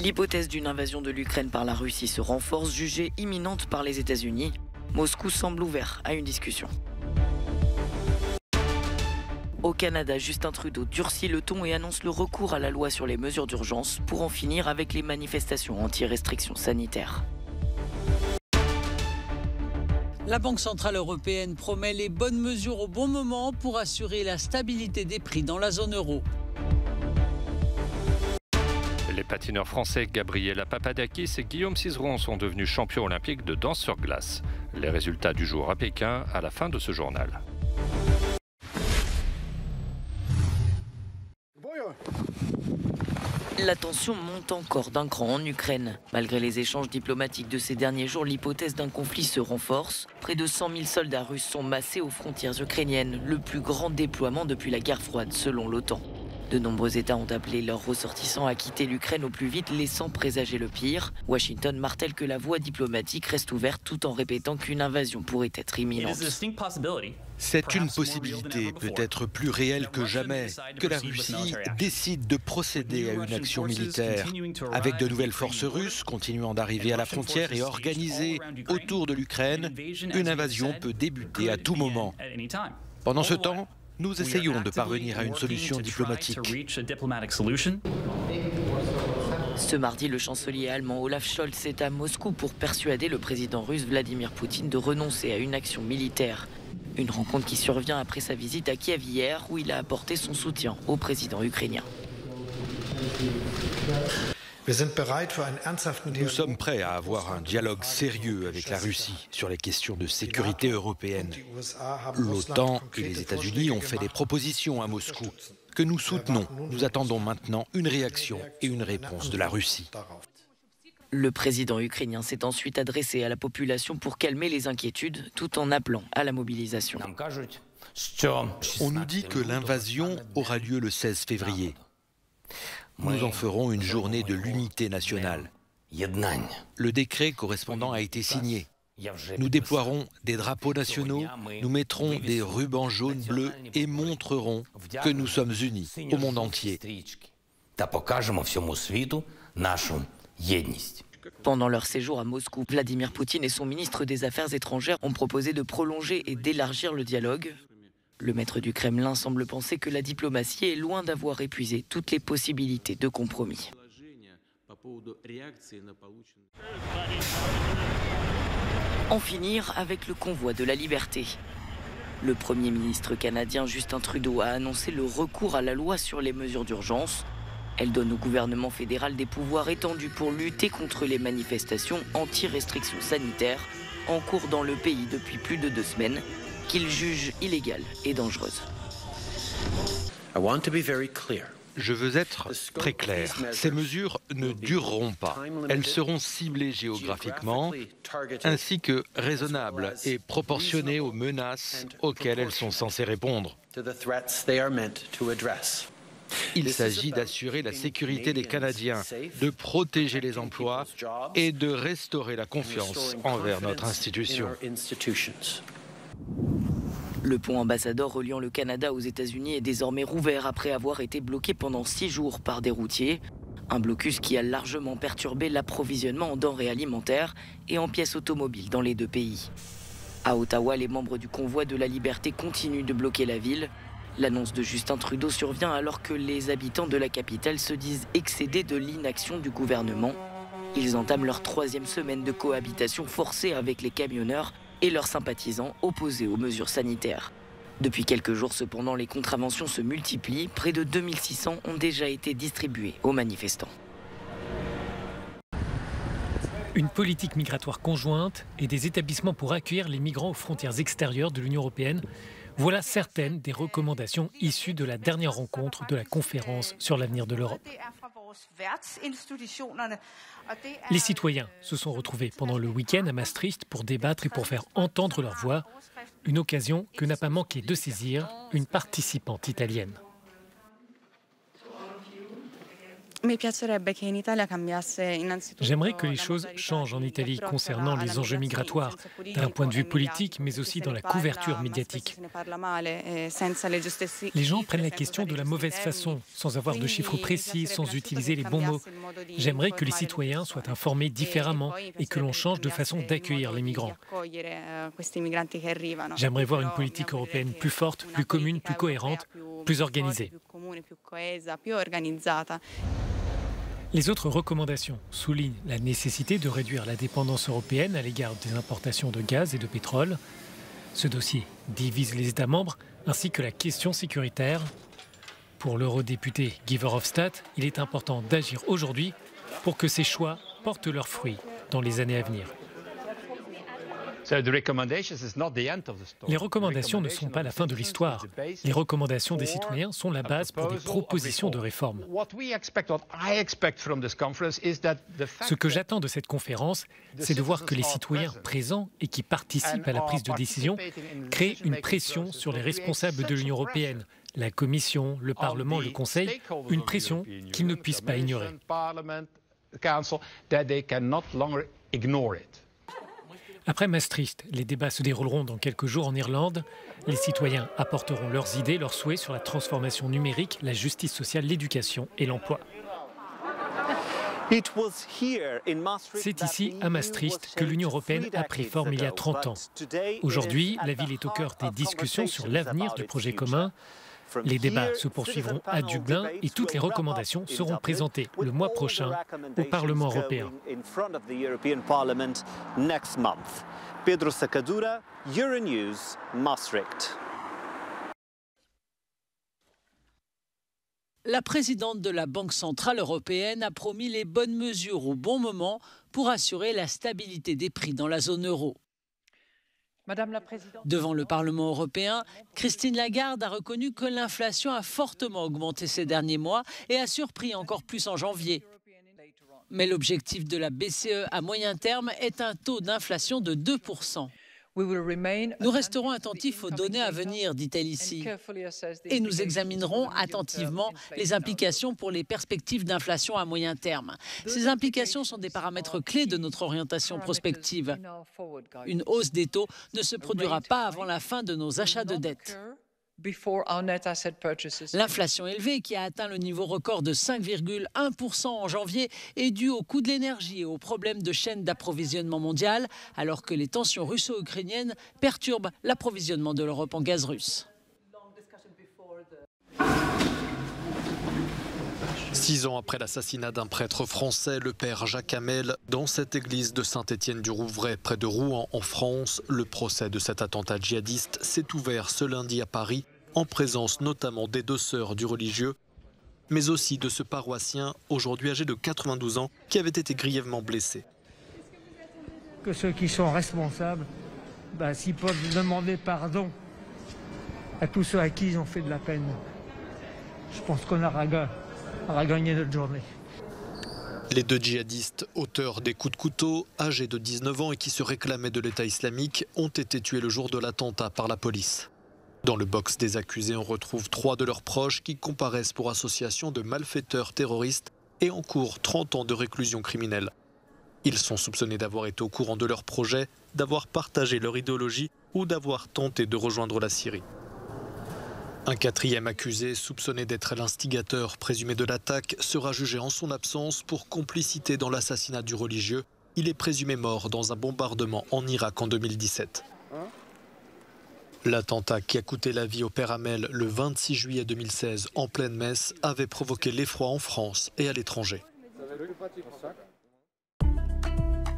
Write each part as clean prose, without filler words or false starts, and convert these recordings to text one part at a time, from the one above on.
L'hypothèse d'une invasion de l'Ukraine par la Russie se renforce, jugée imminente par les États-Unis. Moscou semble ouvert à une discussion. Au Canada, Justin Trudeau durcit le ton et annonce le recours à la loi sur les mesures d'urgence pour en finir avec les manifestations anti-restrictions sanitaires. La Banque centrale européenne promet les bonnes mesures au bon moment pour assurer la stabilité des prix dans la zone euro. Les patineurs français Gabriela Papadakis et Guillaume Cizeron sont devenus champions olympiques de danse sur glace. Les résultats du jour à Pékin à la fin de ce journal. La tension monte encore d'un cran en Ukraine. Malgré les échanges diplomatiques de ces derniers jours, l'hypothèse d'un conflit se renforce. Près de 100 000 soldats russes sont massés aux frontières ukrainiennes, le plus grand déploiement depuis la guerre froide selon l'OTAN. De nombreux États ont appelé leurs ressortissants à quitter l'Ukraine au plus vite, laissant présager le pire. Washington martèle que la voie diplomatique reste ouverte tout en répétant qu'une invasion pourrait être imminente. C'est une possibilité, peut-être plus réelle que jamais, que la Russie décide de procéder à une action militaire. Avec de nouvelles forces russes continuant d'arriver à la frontière et organisées autour de l'Ukraine, une invasion peut débuter à tout moment. Pendant ce temps, nous essayons de parvenir à une solution diplomatique. Ce mardi, le chancelier allemand Olaf Scholz est à Moscou pour persuader le président russe Vladimir Poutine de renoncer à une action militaire. Une rencontre qui survient après sa visite à Kiev hier, où il a apporté son soutien au président ukrainien. Nous sommes prêts à avoir un dialogue sérieux avec la Russie sur les questions de sécurité européenne. L'OTAN et les États-Unis ont fait des propositions à Moscou que nous soutenons. Nous attendons maintenant une réaction et une réponse de la Russie. Le président ukrainien s'est ensuite adressé à la population pour calmer les inquiétudes, tout en appelant à la mobilisation. On nous dit que l'invasion aura lieu le 16 février. Nous en ferons une journée de l'unité nationale. Le décret correspondant a été signé. Nous déploierons des drapeaux nationaux, nous mettrons des rubans jaunes, bleus et montrerons que nous sommes unis au monde entier. Pendant leur séjour à Moscou, Vladimir Poutine et son ministre des Affaires étrangères ont proposé de prolonger et d'élargir le dialogue. Le maître du Kremlin semble penser que la diplomatie est loin d'avoir épuisé toutes les possibilités de compromis. En finir avec le convoi de la liberté. Le Premier ministre canadien Justin Trudeau a annoncé le recours à la loi sur les mesures d'urgence. Elle donne au gouvernement fédéral des pouvoirs étendus pour lutter contre les manifestations anti-restrictions sanitaires en cours dans le pays depuis plus de 2 semaines, qu'il juge illégales et dangereuses. Je veux être très clair. Ces mesures ne dureront pas. Elles seront ciblées géographiquement, ainsi que raisonnables et proportionnées aux menaces auxquelles elles sont censées répondre. Il s'agit d'assurer la sécurité des Canadiens, de protéger les emplois et de restaurer la confiance envers notre institution. Le pont Ambassador reliant le Canada aux États-Unis est désormais rouvert après avoir été bloqué pendant 6 jours par des routiers. Un blocus qui a largement perturbé l'approvisionnement en denrées alimentaires et en pièces automobiles dans les 2 pays. À Ottawa, les membres du convoi de la liberté continuent de bloquer la ville. L'annonce de Justin Trudeau survient alors que les habitants de la capitale se disent excédés de l'inaction du gouvernement. Ils entament leur 3e semaine de cohabitation forcée avec les camionneurs et leurs sympathisants opposés aux mesures sanitaires. Depuis quelques jours, cependant, les contraventions se multiplient. Près de 2600 ont déjà été distribuées aux manifestants. Une politique migratoire conjointe et des établissements pour accueillir les migrants aux frontières extérieures de l'Union européenne. Voilà certaines des recommandations issues de la dernière rencontre de la conférence sur l'avenir de l'Europe. Les citoyens se sont retrouvés pendant le week-end à Maastricht pour débattre et pour faire entendre leur voix. Une occasion que n'a pas manqué de saisir une participante italienne. J'aimerais que les choses changent en Italie concernant les enjeux migratoires, d'un point de vue politique, mais aussi dans la couverture médiatique. Les gens prennent la question de la mauvaise façon, sans avoir de chiffres précis, sans utiliser les bons mots. J'aimerais que les citoyens soient informés différemment et que l'on change de façon d'accueillir les migrants. J'aimerais voir une politique européenne plus forte, plus commune, plus cohérente, plus organisée. Les autres recommandations soulignent la nécessité de réduire la dépendance européenne à l'égard des importations de gaz et de pétrole. Ce dossier divise les États membres ainsi que la question sécuritaire. Pour l'eurodéputé Guy Verhofstadt, il est important d'agir aujourd'hui pour que ces choix portent leurs fruits dans les années à venir. Les recommandations ne sont pas la fin de l'histoire. Les recommandations des citoyens sont la base pour des propositions de réforme. Ce que j'attends de cette conférence, c'est de voir que les citoyens présents et qui participent à la prise de décision créent une pression sur les responsables de l'Union européenne, la Commission, le Parlement, le Conseil, une pression qu'ils ne puissent pas ignorer. Après Maastricht, les débats se dérouleront dans quelques jours en Irlande. Les citoyens apporteront leurs idées, leurs souhaits sur la transformation numérique, la justice sociale, l'éducation et l'emploi. C'est ici, à Maastricht, que l'Union européenne a pris forme il y a 30 ans. Aujourd'hui, la ville est au cœur des discussions sur l'avenir du projet commun. Les débats se poursuivront à Dublin et toutes les recommandations seront présentées le mois prochain au Parlement européen. Pedro Sacadura, Euronews, Maastricht. La présidente de la Banque centrale européenne a promis les bonnes mesures au bon moment pour assurer la stabilité des prix dans la zone euro. Devant le Parlement européen, Christine Lagarde a reconnu que l'inflation a fortement augmenté ces derniers mois et a surpris encore plus en janvier. Mais l'objectif de la BCE à moyen terme est un taux d'inflation de 2%. Nous resterons attentifs aux données à venir, dit-elle ici, et nous examinerons attentivement les implications pour les perspectives d'inflation à moyen terme. Ces implications sont des paramètres clés de notre orientation prospective. Une hausse des taux ne se produira pas avant la fin de nos achats de dette. L'inflation élevée, qui a atteint le niveau record de 5,1% en janvier, est due au coût de l'énergie et aux problèmes de chaîne d'approvisionnement mondial, alors que les tensions russo-ukrainiennes perturbent l'approvisionnement de l'Europe en gaz russe. 6 ans après l'assassinat d'un prêtre français, le père Jacques Hamel, dans cette église de Saint-Étienne-du-Rouvray, près de Rouen, en France, le procès de cet attentat djihadiste s'est ouvert ce lundi à Paris, en présence notamment des 2 sœurs du religieux, mais aussi de ce paroissien, aujourd'hui âgé de 92 ans, qui avait été grièvement blessé. Que ceux qui sont responsables, s'ils peuvent demander pardon à tous ceux à qui ils ont fait de la peine, je pense qu'on aura gagné notre journée. Les 2 djihadistes, auteurs des coups de couteau, âgés de 19 ans et qui se réclamaient de l'État islamique, ont été tués le jour de l'attentat par la police. Dans le box des accusés, on retrouve 3 de leurs proches qui comparaissent pour association de malfaiteurs terroristes et encourent 30 ans de réclusion criminelle. Ils sont soupçonnés d'avoir été au courant de leur projet, d'avoir partagé leur idéologie ou d'avoir tenté de rejoindre la Syrie. Un 4e accusé, soupçonné d'être l'instigateur présumé de l'attaque, sera jugé en son absence pour complicité dans l'assassinat du religieux. Il est présumé mort dans un bombardement en Irak en 2017. L'attentat qui a coûté la vie au père Hamel le 26 juillet 2016 en pleine messe avait provoqué l'effroi en France et à l'étranger.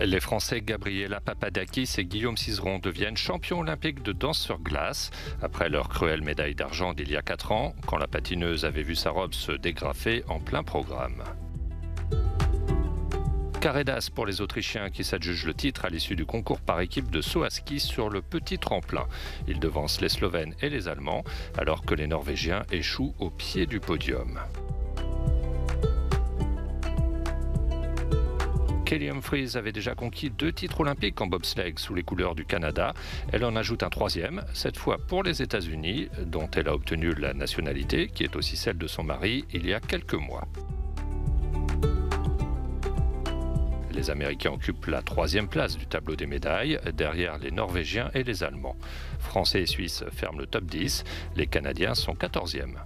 Les Français Gabriela Papadakis et Guillaume Cizeron deviennent champions olympiques de danse sur glace après leur cruelle médaille d'argent d'il y a 4 ans, quand la patineuse avait vu sa robe se dégrafer en plein programme. Carré-d'as pour les Autrichiens qui s'adjugent le titre à l'issue du concours par équipe de saut à ski sur le petit tremplin. Ils devancent les Slovènes et les Allemands, alors que les Norvégiens échouent au pied du podium. Kelly Humphries avait déjà conquis 2 titres olympiques en bobsleigh sous les couleurs du Canada. Elle en ajoute un 3e, cette fois pour les États-Unis, dont elle a obtenu la nationalité, qui est aussi celle de son mari, il y a quelques mois. Les Américains occupent la 3e place du tableau des médailles, derrière les Norvégiens et les Allemands. Français et Suisses ferment le top 10, les Canadiens sont 14e.